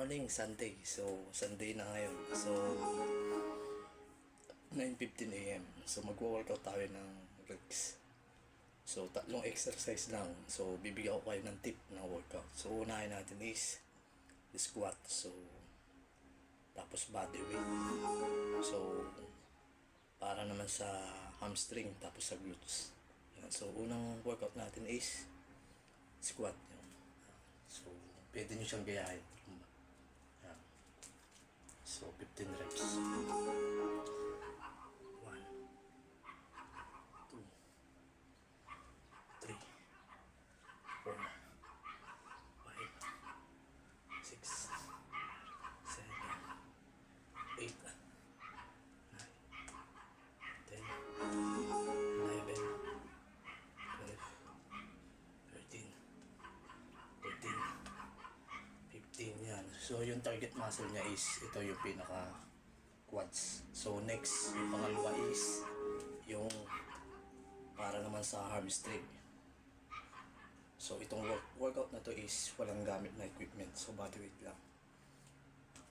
morning, Sunday. So, Sunday na ngayon. So, 9:15 a.m. So, magwo-workout tayo ng legs. So, tatlong exercise lang. So, bibigyan ko kayo ng tip ng workout. So, unahin natin is squat. So, tapos body weight. So, para naman sa hamstring, tapos sa glutes. Yan. So, unang workout natin is squat. Yan. So, pwede nyo siyang gayahin. Yan. So, 15 reps. 1, 2, 3, 4, 5, 6, 7, 8, 9, 10, 11, 12, 13, 14, 15 yan. So yung target muscle niya is ito yung pinaka quads. So next, yung pangalawa is yung para naman sa hamstring. So itong workout na to is walang gamit na equipment. So body weight lang.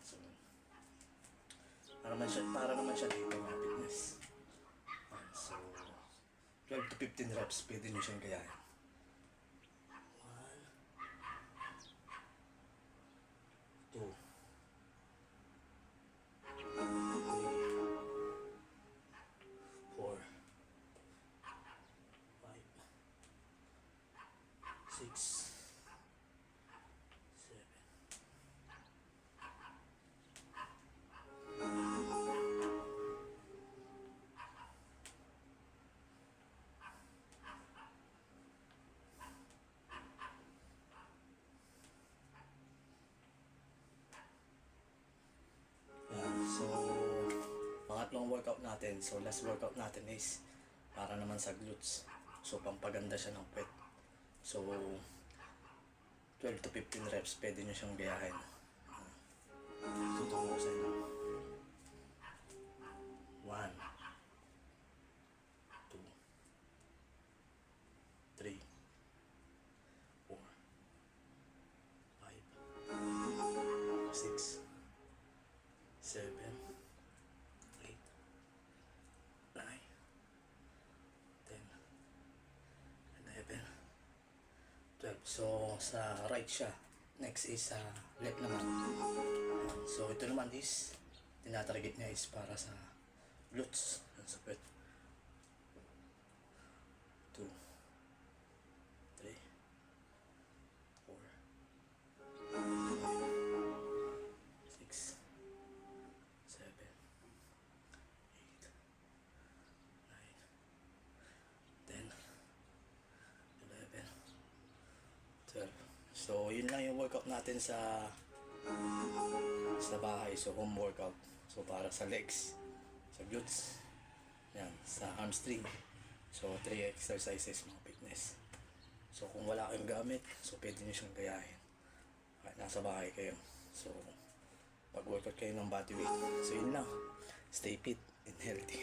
So para naman siya dito mga fitness. So 12 to 15 reps pwede nyo siyang gayahin. 1, 2, 4, 5, 6, 7. So, pangatlong workout natin. So, last workout natin is para naman sa glutes. So, pampaganda siya ng pet. So, 12 to 15 reps, pwede nyo siyang gayahin. Tuturo ko sa inyo. 1, 2, 3, 4, 5, 6, 7, 8, 9, 10, 11, 12. So, sa right siya. Next is sa left naman. So, ito naman is tinatarget niya is para sa glutes. Sa pet. 2, 3, 4, 6, 7, 8, 9, 10, 11, 12. So, yun lang yung workout natin sa bahay. So, home workout. So, para sa legs, sa glutes, yan, sa hamstring. So, 3 exercises mga fitness. So, kung wala kayong gamit, so pwede nyo siyang gayahin. Kahit nasa bahay kayo. So, pag-workout kayo ng body weight. So, yun lang. Stay fit and healthy.